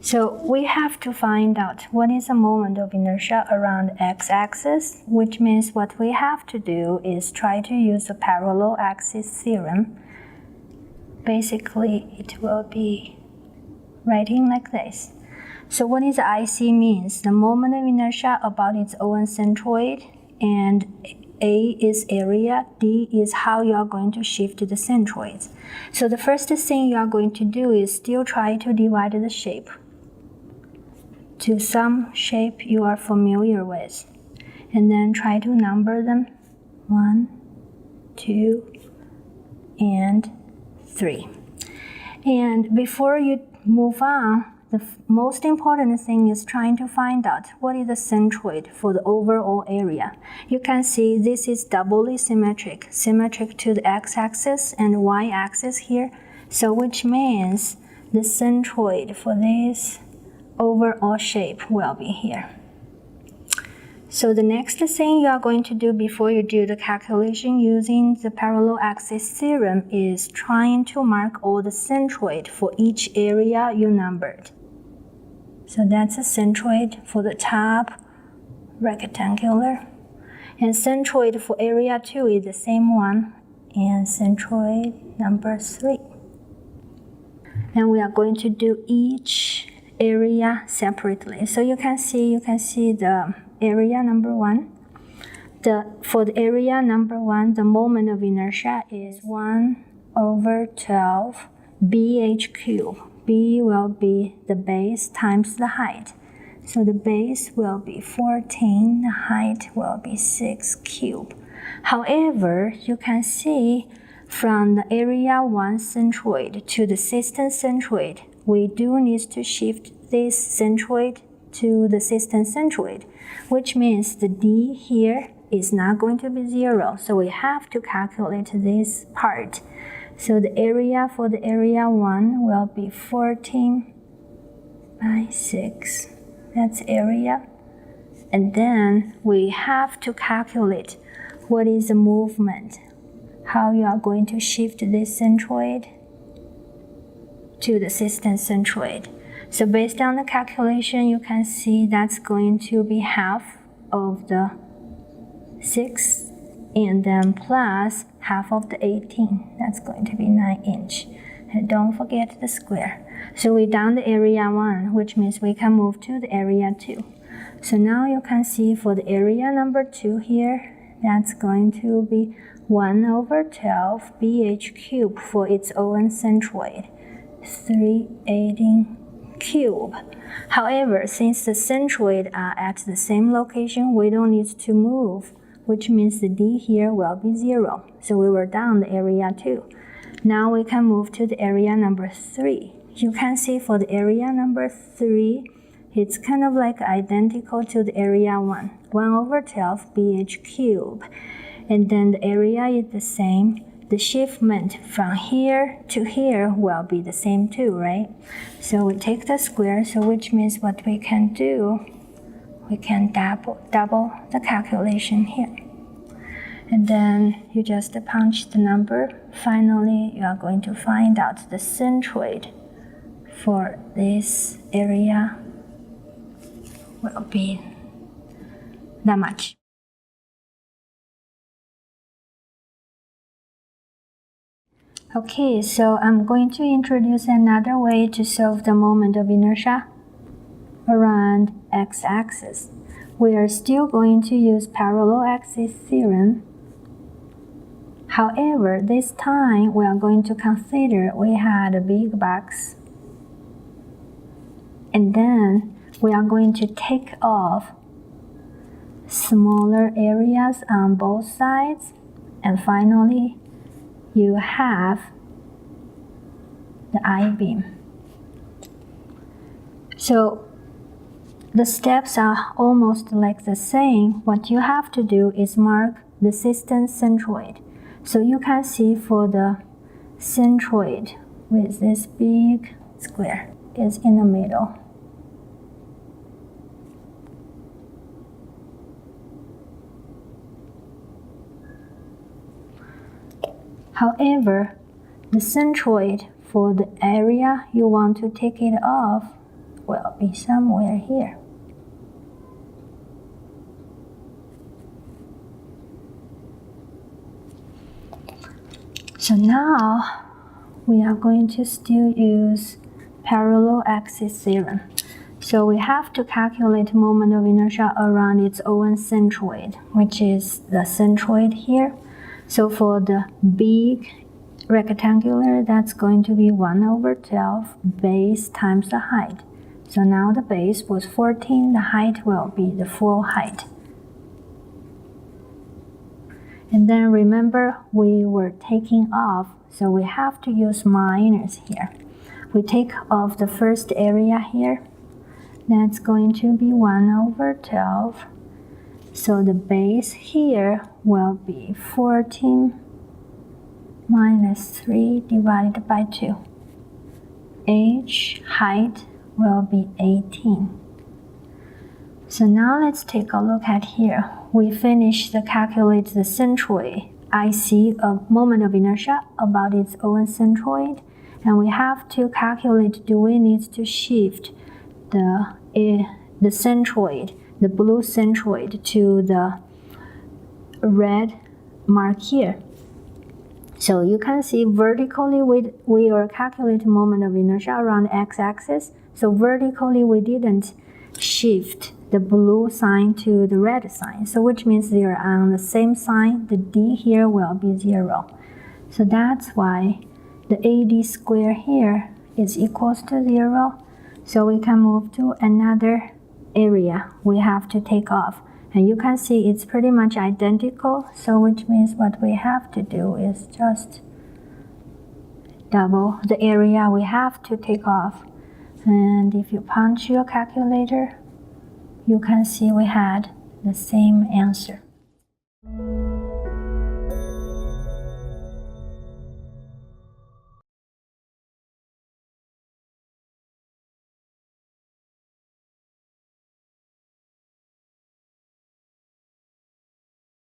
So we have to find out what is the moment of inertia around x-axis, which means what we have to do is try to use the parallel axis theorem. Basically, it will be writing like this. So what is IC means? The moment of inertia about its own centroid, and A is area, D is how you are going to shift the centroids. So the first thing you are going to do is still try to divide the shape to some shape you are familiar with, and then try to number them 1, 2, and 3. And before you move on, the most important thing is trying to find out what is the centroid for the overall area. You can see this is doubly symmetric to the x-axis and y-axis here. So which means the centroid for this overall shape will be here. So the next thing you are going to do before you do the calculation using the parallel axis theorem is trying to mark all the centroid for each area you numbered. So that's a centroid for the top rectangular. And centroid for area 2 is the same one, and centroid number 3. And we are going to do each area separately. So you can see the area number 1. For the area number 1, the moment of inertia is 1/12 BH cubed. B will be the base times the height. So the base will be 14, the height will be 6 cubed. However, you can see from the area 1 centroid to the system centroid, we do need to shift this centroid to the system centroid, which means the D here is not going to be 0. So we have to calculate this part. So the area for the area 1 will be 14 by 6. That's area. And then we have to calculate what is the movement, how you are going to shift this centroid to the system centroid. So based on the calculation, you can see that's going to be half of the 6 and then plus half of the 18. That's going to be 9 inch. And don't forget the square. So we done the area 1, which means we can move to the area 2. So now you can see for the area number 2 here, that's going to be 1/12 BH cubed for its own centroid, 3/18 cube. However, since the centroid are at the same location, we don't need to move, which means the D here will be 0. So we were done the area 2. Now we can move to the area number 3. You can see for the area number 3, it's kind of like identical to the area 1, 1/12 BH cubed. And then the area is the same. The shiftment from here to here will be the same too, right? So we take the square, so which means what we can do, we can double the calculation here. And then you just punch the number. Finally, you are going to find out the centroid for this area will be that much. Okay, so I'm going to introduce another way to solve the moment of inertia around x-axis. We are still going to use parallel axis theorem. However, this time we are going to consider we had a big box, and then we are going to take off smaller areas on both sides, and finally you have the I-beam. So the steps are almost like the same. What you have to do is mark the system centroid. So you can see for the centroid with this big square is in the middle. However, the centroid for the area you want to take it off will be somewhere here. So now we are going to still use parallel axis theorem. So we have to calculate moment of inertia around its own centroid, which is the centroid here. So for the big rectangular, that's going to be 1 over 12 base times the height. So now the base was 14, the height will be the full height. And then remember, we were taking off, so we have to use minus here. We take off the first area here. That's going to be 1 over 12. So the base here will be 14 minus 3 divided by 2. H height will be 18. So now let's take a look at here. We finished to calculate the centroid. I see a moment of inertia about its own centroid, and we have to calculate, do we need to shift the centroid, the blue centroid, to the red mark here. So you can see vertically we are calculating moment of inertia around the x-axis. So vertically we didn't shift the blue sign to the red sign. So which means they are on the same sign. The d here will be 0. So that's why the AD square here is equals to 0. So we can move to another area we have to take off. And you can see it's pretty much identical. So which means what we have to do is just double the area we have to take off. And if you punch your calculator, you can see we had the same answer.